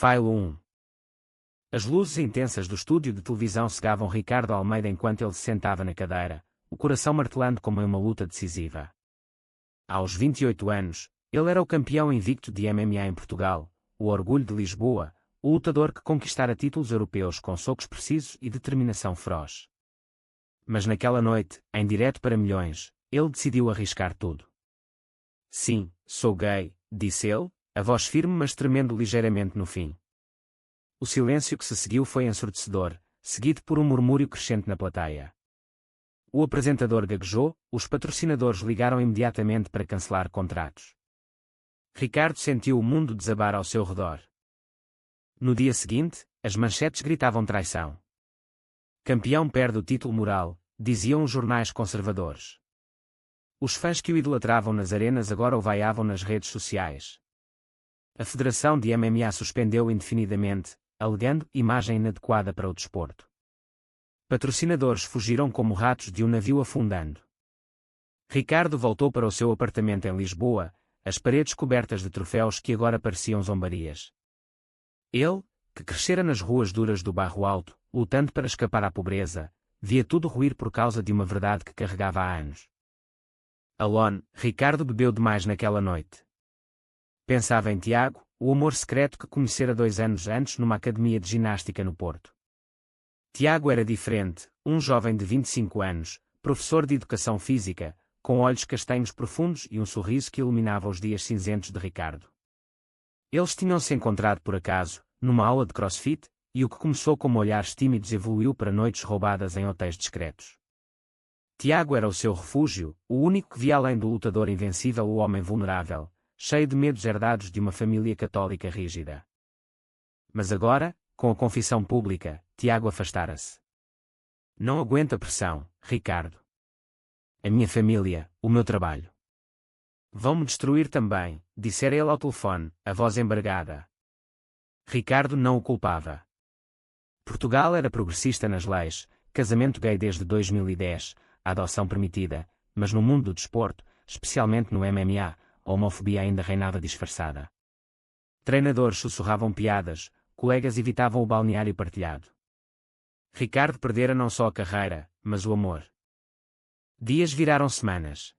File 1. As luzes intensas do estúdio de televisão cegavam Ricardo Almeida enquanto ele se sentava na cadeira, o coração martelando como em uma luta decisiva. Aos 28 anos, ele era o campeão invicto de MMA em Portugal, o orgulho de Lisboa, o lutador que conquistara títulos europeus com socos precisos e determinação feroz. Mas naquela noite, em direto para milhões, ele decidiu arriscar tudo. Sim, sou gay, disse ele, a voz firme mas tremendo ligeiramente no fim. O silêncio que se seguiu foi ensurdecedor, seguido por um murmúrio crescente na plateia. O apresentador gaguejou, os patrocinadores ligaram imediatamente para cancelar contratos. Ricardo sentiu o mundo desabar ao seu redor. No dia seguinte, as manchetes gritavam traição. Campeão perde o título moral, diziam os jornais conservadores. Os fãs que o idolatravam nas arenas agora o vaiavam nas redes sociais. A Federação de MMA suspendeu indefinidamente, alegando imagem inadequada para o desporto. Patrocinadores fugiram como ratos de um navio afundando. Ricardo voltou para o seu apartamento em Lisboa, as paredes cobertas de troféus que agora pareciam zombarias. Ele, que crescera nas ruas duras do Bairro Alto, lutando para escapar à pobreza, via tudo ruir por causa de uma verdade que carregava há anos. Alone, Ricardo bebeu demais naquela noite. Pensava em Tiago, o amor secreto que conhecera 2 anos antes numa academia de ginástica no Porto. Tiago era diferente, um jovem de 25 anos, professor de educação física, com olhos castanhos profundos e um sorriso que iluminava os dias cinzentos de Ricardo. Eles tinham-se encontrado por acaso, numa aula de crossfit, e o que começou como olhares tímidos evoluiu para noites roubadas em hotéis discretos. Tiago era o seu refúgio, o único que via além do lutador invencível o homem vulnerável, cheio de medos herdados de uma família católica rígida. Mas agora, com a confissão pública, Tiago afastara-se. Não aguento a pressão, Ricardo. A minha família, o meu trabalho. Vão-me destruir também, dissera ele ao telefone, a voz embargada. Ricardo não o culpava. Portugal era progressista nas leis, casamento gay desde 2010, a adoção permitida, mas no mundo do desporto, especialmente no MMA, a homofobia ainda reinava disfarçada. Treinadores sussurravam piadas, colegas evitavam o balneário partilhado. Ricardo perdera não só a carreira, mas o amor. Dias viraram semanas.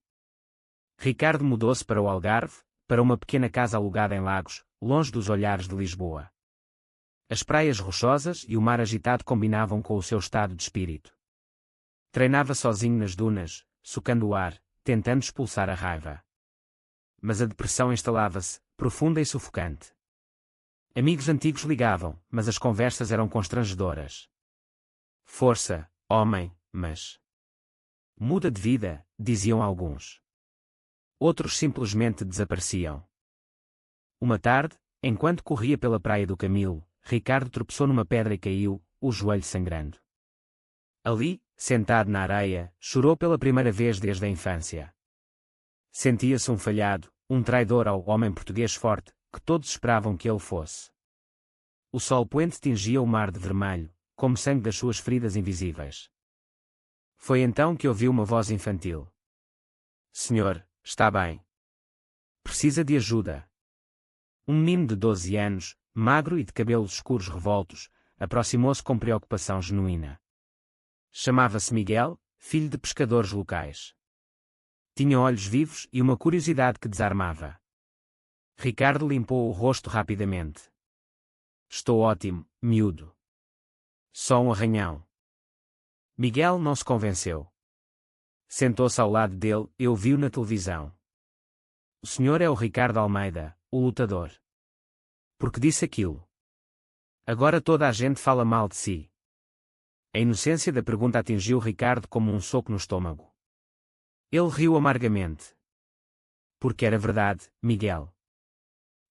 Ricardo mudou-se para o Algarve, para uma pequena casa alugada em Lagos, longe dos olhares de Lisboa. As praias rochosas e o mar agitado combinavam com o seu estado de espírito. Treinava sozinho nas dunas, socando o ar, tentando expulsar a raiva. Mas a depressão instalava-se, profunda e sufocante. Amigos antigos ligavam, mas as conversas eram constrangedoras. Força, homem, mas... muda de vida, diziam alguns. Outros simplesmente desapareciam. Uma tarde, enquanto corria pela praia do Camilo, Ricardo tropeçou numa pedra e caiu, o joelho sangrando. Ali, sentado na areia, chorou pela primeira vez desde a infância. Sentia-se um falhado, um traidor ao homem português forte, que todos esperavam que ele fosse. O sol poente tingia o mar de vermelho, como sangue das suas feridas invisíveis. Foi então que ouviu uma voz infantil. Senhor, está bem. Precisa de ajuda. Um menino de 12 anos, magro e de cabelos escuros revoltos, aproximou-se com preocupação genuína. Chamava-se Miguel, filho de pescadores locais. Tinha olhos vivos e uma curiosidade que desarmava. Ricardo limpou o rosto rapidamente. Estou ótimo, miúdo. Só um arranhão. Miguel não se convenceu. Sentou-se ao lado dele e ouviu na televisão. O senhor é o Ricardo Almeida, o lutador. Por que disse aquilo? Agora toda a gente fala mal de si. A inocência da pergunta atingiu Ricardo como um soco no estômago. Ele riu amargamente. Porque era verdade, Miguel.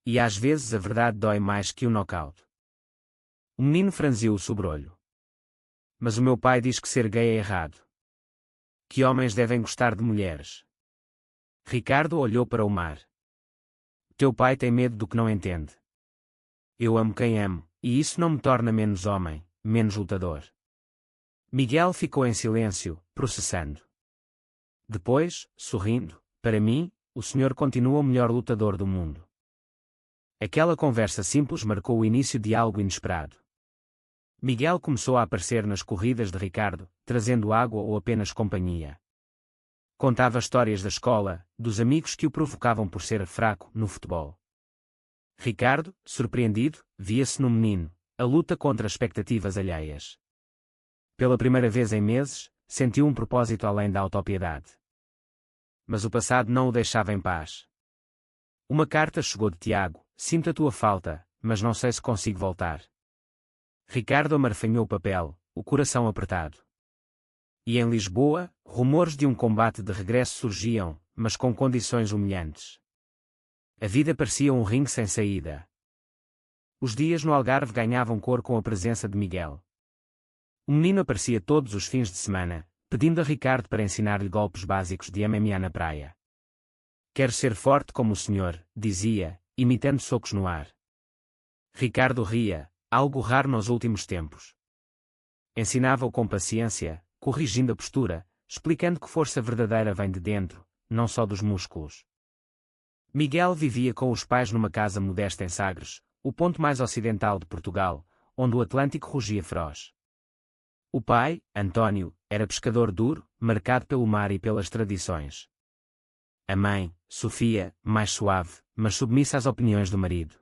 E às vezes a verdade dói mais que o nocaute. O menino franziu o sobrolho. Mas o meu pai diz que ser gay é errado. Que homens devem gostar de mulheres. Ricardo olhou para o mar. Teu pai tem medo do que não entende. Eu amo quem amo, e isso não me torna menos homem, menos lutador. Miguel ficou em silêncio, processando. Depois, sorrindo, para mim, o senhor continua o melhor lutador do mundo. Aquela conversa simples marcou o início de algo inesperado. Miguel começou a aparecer nas corridas de Ricardo, trazendo água ou apenas companhia. Contava histórias da escola, dos amigos que o provocavam por ser fraco no futebol. Ricardo, surpreendido, via-se no menino, a luta contra as expectativas alheias. Pela primeira vez em meses, sentiu um propósito além da autopiedade. Mas o passado não o deixava em paz. Uma carta chegou de Tiago: sinto a tua falta, mas não sei se consigo voltar. Ricardo amarfanhou o papel, o coração apertado. E em Lisboa, rumores de um combate de regresso surgiam, mas com condições humilhantes. A vida parecia um ringue sem saída. Os dias no Algarve ganhavam cor com a presença de Miguel. O menino aparecia todos os fins de semana, pedindo a Ricardo para ensinar-lhe golpes básicos de MMA na praia. Quero ser forte como o senhor, dizia, imitando socos no ar. Ricardo ria, algo raro nos últimos tempos. Ensinava-o com paciência, corrigindo a postura, explicando que força verdadeira vem de dentro, não só dos músculos. Miguel vivia com os pais numa casa modesta em Sagres, o ponto mais ocidental de Portugal, onde o Atlântico rugia feroz. O pai, António, era pescador duro, marcado pelo mar e pelas tradições. A mãe, Sofia, mais suave, mas submissa às opiniões do marido.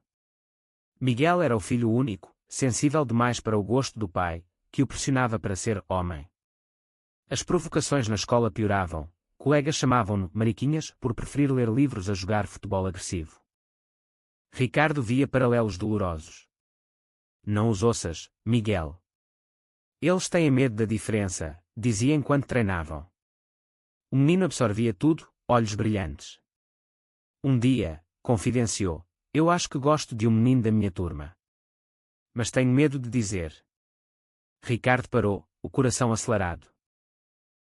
Miguel era o filho único, sensível demais para o gosto do pai, que o pressionava para ser homem. As provocações na escola pioravam, colegas chamavam-no mariquinhas por preferir ler livros a jogar futebol agressivo. Ricardo via paralelos dolorosos. Não os ouças, Miguel. Eles têm medo da diferença, dizia enquanto treinavam. O menino absorvia tudo, olhos brilhantes. Um dia, confidenciou: eu acho que gosto de um menino da minha turma. Mas tenho medo de dizer. Ricardo parou, o coração acelerado.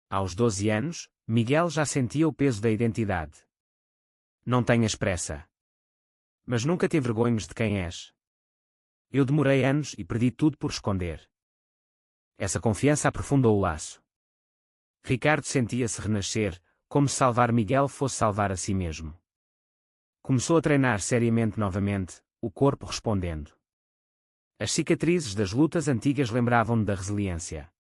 Aos 12 anos, Miguel já sentia o peso da identidade. Não tenhas pressa. Mas nunca te envergonhes de quem és. Eu demorei anos e perdi tudo por esconder. Essa confiança aprofundou o laço. Ricardo sentia-se renascer, como se salvar Miguel fosse salvar a si mesmo. Começou a treinar seriamente novamente, o corpo respondendo. As cicatrizes das lutas antigas lembravam-no da resiliência.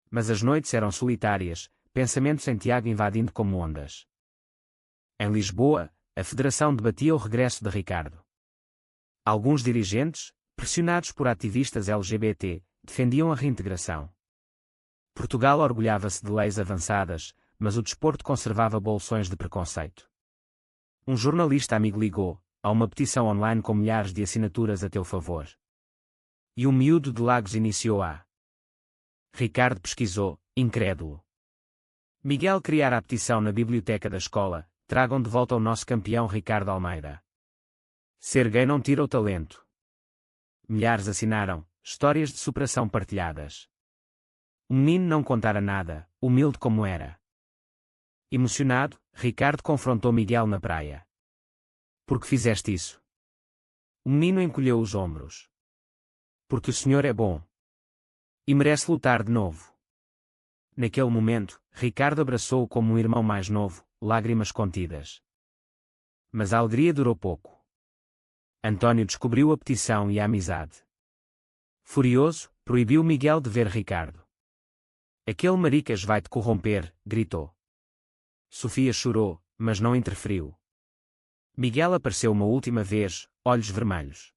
Mas as noites eram solitárias, pensamentos em Tiago invadindo como ondas. Em Lisboa, a Federação debatia o regresso de Ricardo. Alguns dirigentes, pressionados por ativistas LGBT, defendiam a reintegração. Portugal orgulhava-se de leis avançadas, mas o desporto conservava bolsões de preconceito. Um jornalista amigo ligou: há uma petição online com milhares de assinaturas a teu favor. E um miúdo de Lagos iniciou a. Ricardo pesquisou, incrédulo. Miguel criara a petição na biblioteca da escola: tragam de volta o nosso campeão Ricardo Almeida. Ser gay não tira o talento. Milhares assinaram, histórias de superação partilhadas. O menino não contara nada, humilde como era. Emocionado, Ricardo confrontou Miguel na praia. Por que fizeste isso? O menino encolheu os ombros. Porque o senhor é bom. E merece lutar de novo. Naquele momento, Ricardo abraçou-o como um irmão mais novo, lágrimas contidas. Mas a alegria durou pouco. António descobriu a petição e a amizade. Furioso, proibiu Miguel de ver Ricardo. Aquele maricas vai te corromper, gritou. Sofia chorou, mas não interferiu. Miguel apareceu uma última vez, olhos vermelhos.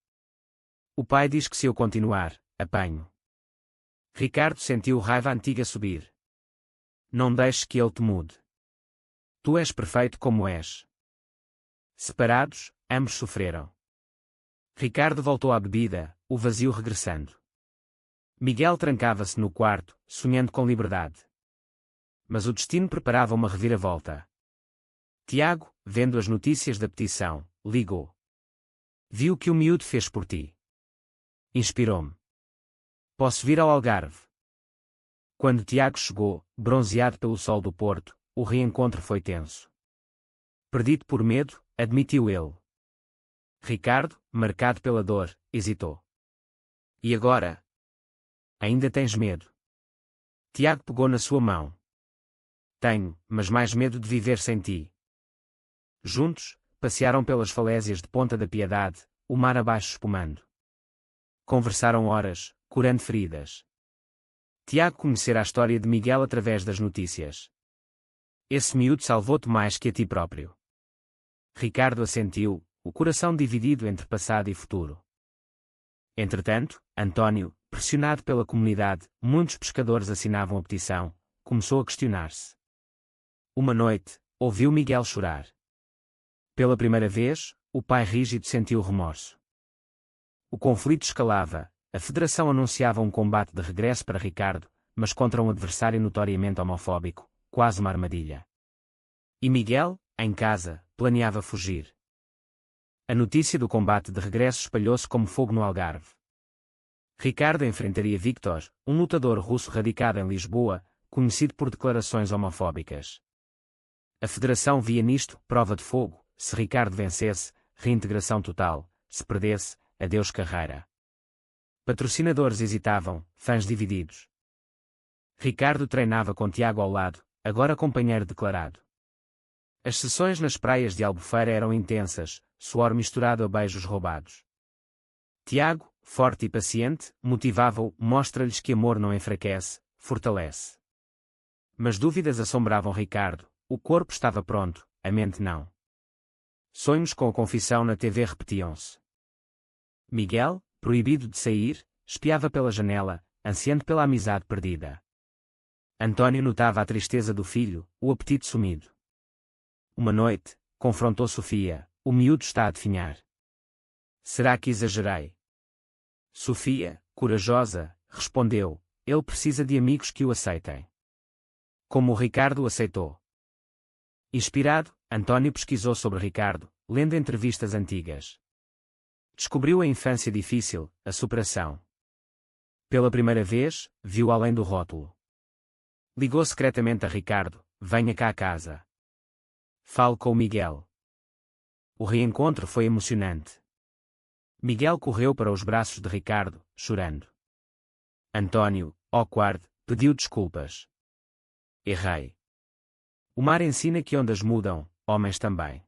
O pai diz que se eu continuar, apanho. Ricardo sentiu raiva antiga subir. Não deixes que ele te mude. Tu és perfeito como és. Separados, ambos sofreram. Ricardo voltou à bebida, o vazio regressando. Miguel trancava-se no quarto, sonhando com liberdade. Mas o destino preparava uma reviravolta. Tiago, vendo as notícias da petição, ligou. Viu o que o miúdo fez por ti. Inspirou-me. Posso vir ao Algarve? Quando Tiago chegou, bronzeado pelo sol do Porto, o reencontro foi tenso. Perdido por medo, admitiu ele. Ricardo, marcado pela dor, hesitou. E agora? Ainda tens medo? Tiago pegou na sua mão. Tenho, mas mais medo de viver sem ti. Juntos, passearam pelas falésias de Ponta da Piedade, o mar abaixo espumando. Conversaram horas, curando feridas. Tiago conhecera a história de Miguel através das notícias. Esse miúdo salvou-te mais que a ti próprio. Ricardo assentiu, o coração dividido entre passado e futuro. Entretanto, António, pressionado pela comunidade, muitos pescadores assinavam a petição, começou a questionar-se. Uma noite, ouviu Miguel chorar. Pela primeira vez, o pai rígido sentiu remorso. O conflito escalava, a Federação anunciava um combate de regresso para Ricardo, mas contra um adversário notoriamente homofóbico, quase uma armadilha. E Miguel, em casa, planeava fugir. A notícia do combate de regresso espalhou-se como fogo no Algarve. Ricardo enfrentaria Victor, um lutador russo radicado em Lisboa, conhecido por declarações homofóbicas. A Federação via nisto prova de fogo: se Ricardo vencesse, reintegração total; se perdesse, adeus carreira. Patrocinadores hesitavam, fãs divididos. Ricardo treinava com Tiago ao lado, agora companheiro declarado. As sessões nas praias de Albufeira eram intensas, suor misturado a beijos roubados. Tiago, forte e paciente, motivava-o, mostra-lhes que amor não enfraquece, fortalece. Mas dúvidas assombravam Ricardo, o corpo estava pronto, a mente não. Sonhos com a confissão na TV repetiam-se. Miguel, proibido de sair, espiava pela janela, ansiando pela amizade perdida. António notava a tristeza do filho, o apetite sumido. Uma noite, confrontou Sofia: o miúdo está a definhar. Será que exagerei? Sofia, corajosa, respondeu: ele precisa de amigos que o aceitem. Como o Ricardo o aceitou. Inspirado, António pesquisou sobre Ricardo, lendo entrevistas antigas. Descobriu a infância difícil, a superação. Pela primeira vez, viu além do rótulo. Ligou secretamente a Ricardo: venha cá a casa. Fale com o Miguel. O reencontro foi emocionante. Miguel correu para os braços de Ricardo, chorando. António, awkward, pediu desculpas. Errei. O mar ensina que ondas mudam, homens também.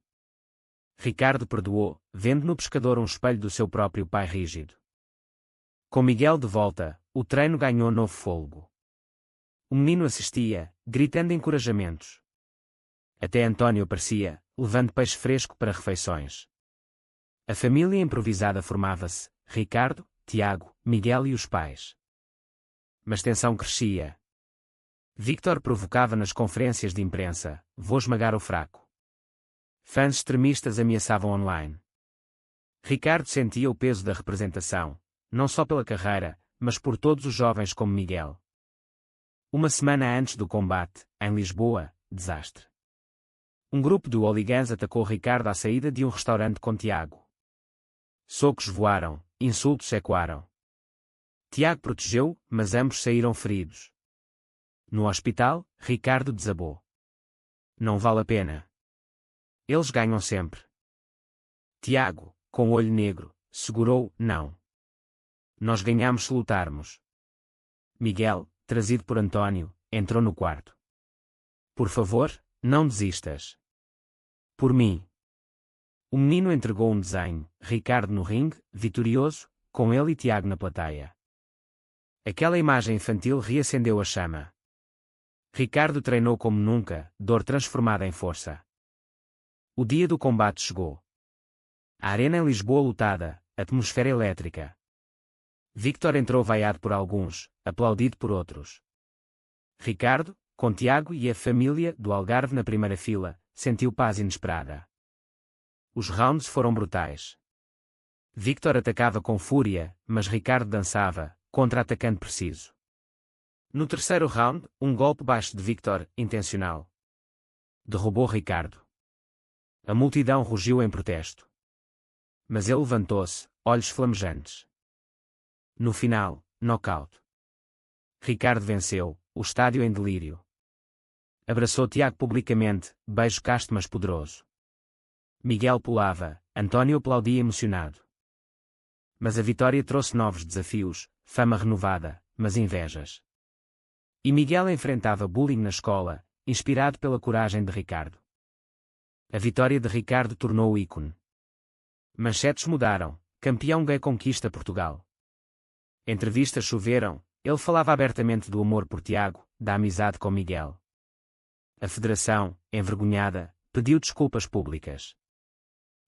Ricardo perdoou, vendo no pescador um espelho do seu próprio pai rígido. Com Miguel de volta, o treino ganhou novo fôlego. O menino assistia, gritando encorajamentos. Até António aparecia, levando peixe fresco para refeições. A família improvisada formava-se: Ricardo, Tiago, Miguel e os pais. Mas tensão crescia. Victor provocava nas conferências de imprensa: vou esmagar o fraco. Fãs extremistas ameaçavam online. Ricardo sentia o peso da representação, não só pela carreira, mas por todos os jovens como Miguel. Uma semana antes do combate, em Lisboa, desastre. Um grupo de hooligans atacou Ricardo à saída de um restaurante com Tiago. Socos voaram, insultos ecoaram. Tiago protegeu, mas ambos saíram feridos. No hospital, Ricardo desabou. Não vale a pena. Eles ganham sempre. Tiago, com o olho negro, segurou: não. Nós ganhamos se lutarmos. Miguel, trazido por António, entrou no quarto. Por favor, não desistas. Por mim. O menino entregou um desenho: Ricardo no ringue, vitorioso, com ele e Tiago na plateia. Aquela imagem infantil reacendeu a chama. Ricardo treinou como nunca, dor transformada em força. O dia do combate chegou. A arena em Lisboa lotada, atmosfera elétrica. Victor entrou vaiado por alguns, aplaudido por outros. Ricardo, com Tiago e a família do Algarve na primeira fila, sentiu paz inesperada. Os rounds foram brutais. Victor atacava com fúria, mas Ricardo dançava, contra-atacando preciso. No terceiro round, um golpe baixo de Victor, intencional, derrubou Ricardo. A multidão rugiu em protesto. Mas ele levantou-se, olhos flamejantes. No final, nocaute. Ricardo venceu, o estádio em delírio. Abraçou Tiago publicamente, beijo casto mas poderoso. Miguel pulava, António aplaudia emocionado. Mas a vitória trouxe novos desafios, fama renovada, mas invejas. E Miguel enfrentava bullying na escola, inspirado pela coragem de Ricardo. A vitória de Ricardo tornou-o ícone. Manchetes mudaram, campeão gay conquista Portugal. Entrevistas choveram, ele falava abertamente do amor por Tiago, da amizade com Miguel. A Federação, envergonhada, pediu desculpas públicas.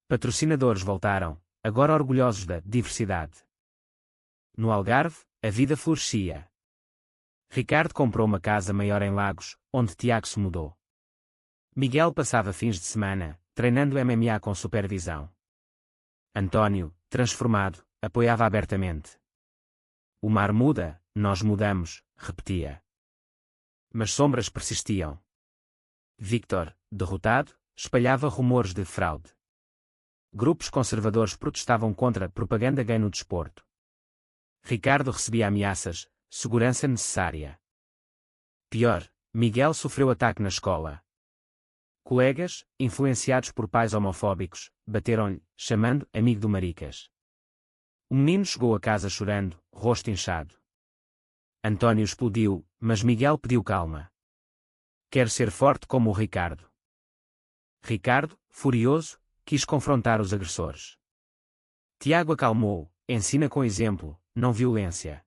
Patrocinadores voltaram, agora orgulhosos da diversidade. No Algarve, a vida florescia. Ricardo comprou uma casa maior em Lagos, onde Tiago se mudou. Miguel passava fins de semana, treinando MMA com supervisão. António, transformado, apoiava abertamente. O mar muda, nós mudamos, repetia. Mas sombras persistiam. Victor, derrotado, espalhava rumores de fraude. Grupos conservadores protestavam contra a propaganda gay no desporto. Ricardo recebia ameaças, segurança necessária. Pior, Miguel sofreu ataque na escola. Colegas, influenciados por pais homofóbicos, bateram-lhe, chamando amigo do maricas. O menino chegou a casa chorando, rosto inchado. António explodiu, mas Miguel pediu calma. Quero ser forte como o Ricardo. Ricardo, furioso, quis confrontar os agressores. Tiago acalmou, ensina com exemplo, não violência.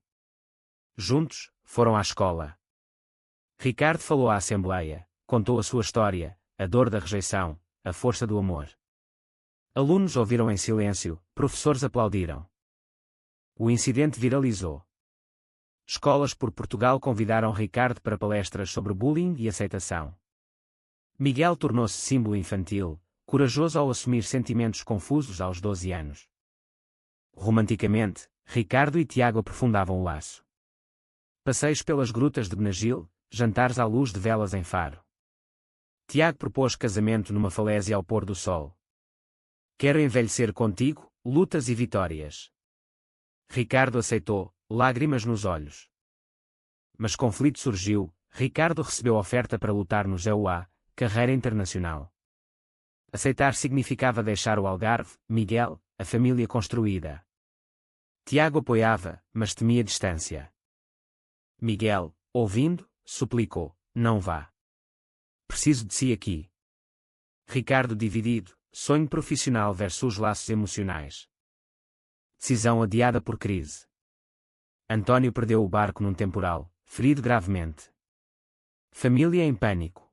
Juntos, foram à escola. Ricardo falou à Assembleia, contou a sua história, a dor da rejeição, a força do amor. Alunos ouviram em silêncio, professores aplaudiram. O incidente viralizou. Escolas por Portugal convidaram Ricardo para palestras sobre bullying e aceitação. Miguel tornou-se símbolo infantil, corajoso ao assumir sentimentos confusos aos 12 anos. Romanticamente, Ricardo e Tiago aprofundavam o laço. Passeios pelas grutas de Benagil, jantares à luz de velas em Faro. Tiago propôs casamento numa falésia ao pôr do sol. Quero envelhecer contigo, lutas e vitórias. Ricardo aceitou, lágrimas nos olhos. Mas conflito surgiu, Ricardo recebeu oferta para lutar no GUA, carreira internacional. Aceitar significava deixar o Algarve, Miguel, a família construída. Tiago apoiava, mas temia distância. Miguel, ouvindo, suplicou, não vá. Preciso de si aqui. Ricardo dividido, sonho profissional versus laços emocionais. Decisão adiada por crise. António perdeu o barco num temporal, ferido gravemente. Família em pânico.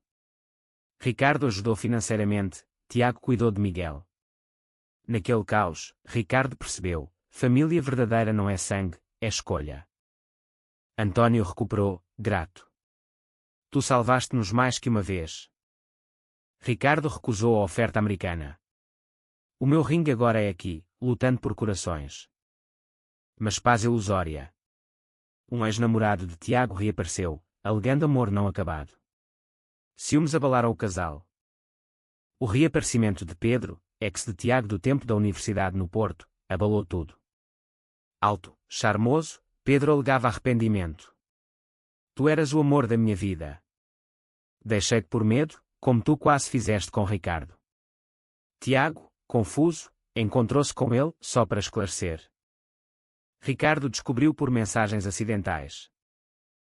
Ricardo ajudou financeiramente, Tiago cuidou de Miguel. Naquele caos, Ricardo percebeu, família verdadeira não é sangue, é escolha. António recuperou, grato. Tu salvaste-nos mais que uma vez. Ricardo recusou a oferta americana. O meu ringue agora é aqui, lutando por corações. Mas paz ilusória. Um ex-namorado de Tiago reapareceu, alegando amor não acabado. Ciúmes abalaram o casal. O reaparecimento de Pedro, ex de Tiago do tempo da universidade no Porto, abalou tudo. Alto, charmoso, Pedro alegava arrependimento. Tu eras o amor da minha vida. Deixei-te por medo, como tu quase fizeste com Ricardo. Tiago, confuso, encontrou-se com ele, só para esclarecer. Ricardo descobriu por mensagens acidentais.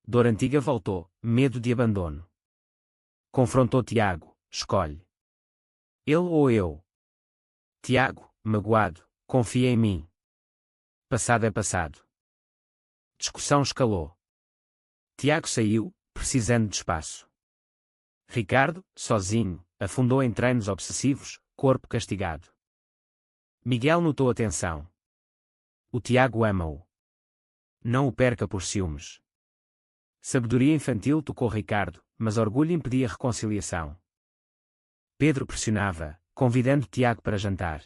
Dor antiga voltou, medo de abandono. Confrontou Tiago, escolhe. Ele ou eu? Tiago, magoado, confia em mim. Passado é passado. Discussão escalou. Tiago saiu, precisando de espaço. Ricardo, sozinho, afundou em treinos obsessivos, corpo castigado. Miguel notou a tensão. O Tiago ama-o. Não o perca por ciúmes. Sabedoria infantil tocou Ricardo, mas orgulho impedia reconciliação. Pedro pressionava, convidando Tiago para jantar.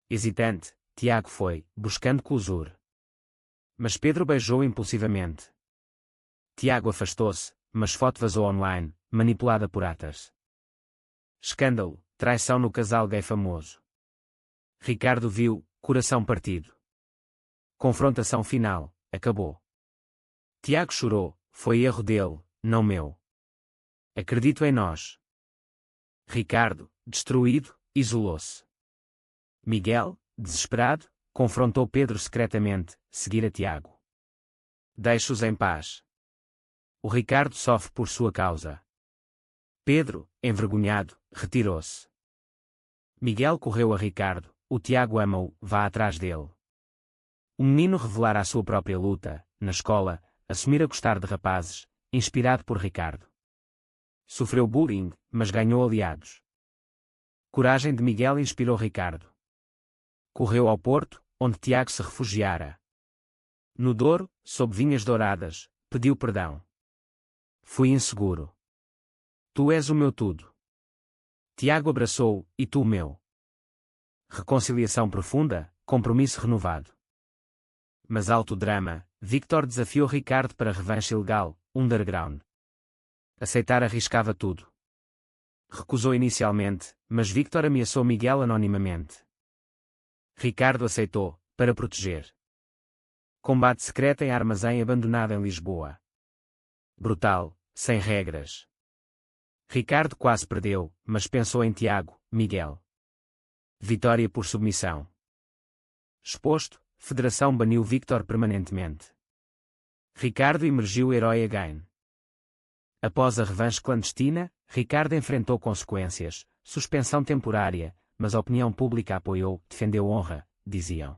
Hesitante, Tiago foi, buscando closure. Mas Pedro beijou impulsivamente. Tiago afastou-se, mas foto vazou online, manipulada por haters. Escândalo, traição no casal gay famoso. Ricardo viu, coração partido. Confrontação final, acabou. Tiago chorou, foi erro dele, não meu. Acredito em nós. Ricardo, destruído, isolou-se. Miguel, desesperado, confrontou Pedro secretamente, seguira Tiago. Deixe-os em paz. O Ricardo sofre por sua causa. Pedro, envergonhado, retirou-se. Miguel correu a Ricardo, o Tiago ama-o, vá atrás dele. O menino revelara a sua própria luta, na escola, assumira gostar de rapazes, inspirado por Ricardo. Sofreu bullying, mas ganhou aliados. Coragem de Miguel inspirou Ricardo. Correu ao Porto, onde Tiago se refugiara. No Douro, sob vinhas douradas, pediu perdão. Fui inseguro. Tu és o meu tudo. Tiago abraçou-o, e tu o meu. Reconciliação profunda, compromisso renovado. Mas alto drama, Victor desafiou Ricardo para revanche ilegal, underground. Aceitar arriscava tudo. Recusou inicialmente, mas Victor ameaçou Miguel anonimamente. Ricardo aceitou, para proteger. Combate secreto em armazém abandonado em Lisboa. Brutal, sem regras. Ricardo quase perdeu, mas pensou em Tiago, Miguel. Vitória por submissão. Exposto, Federação baniu Victor permanentemente. Ricardo emergiu herói again. Após a revanche clandestina, Ricardo enfrentou consequências, suspensão temporária, mas a opinião pública apoiou, defendeu honra, diziam.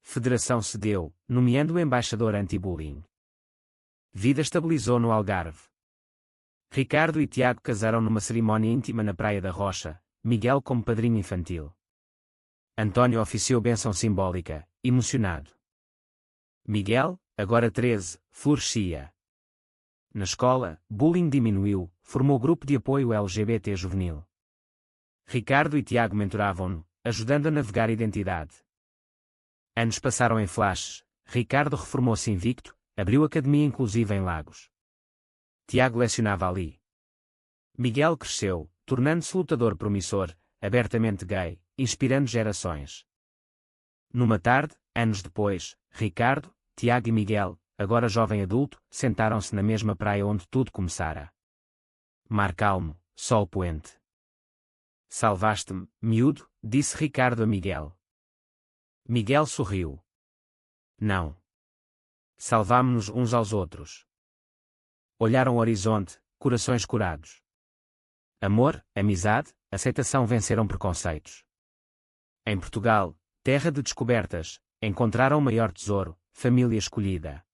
Federação cedeu, nomeando o embaixador anti-bullying. Vida estabilizou no Algarve. Ricardo e Tiago casaram numa cerimónia íntima na Praia da Rocha, Miguel como padrinho infantil. António oficiou bênção simbólica, emocionado. Miguel, agora 13, florescia. Na escola, bullying diminuiu, formou grupo de apoio LGBT juvenil. Ricardo e Tiago mentoravam-no, ajudando a navegar a identidade. Anos passaram em flashes, Ricardo reformou-se invicto, abriu academia inclusiva em Lagos. Tiago lecionava ali. Miguel cresceu, tornando-se lutador promissor, abertamente gay, inspirando gerações. Numa tarde, anos depois, Ricardo, Tiago e Miguel, agora jovem adulto, sentaram-se na mesma praia onde tudo começara. Mar calmo, sol poente. Salvaste-me, miúdo, disse Ricardo a Miguel. Miguel sorriu. Não. Salvámo-nos uns aos outros. Olharam o horizonte, corações curados. Amor, amizade, aceitação venceram preconceitos. Em Portugal, terra de descobertas, encontraram o maior tesouro, família escolhida.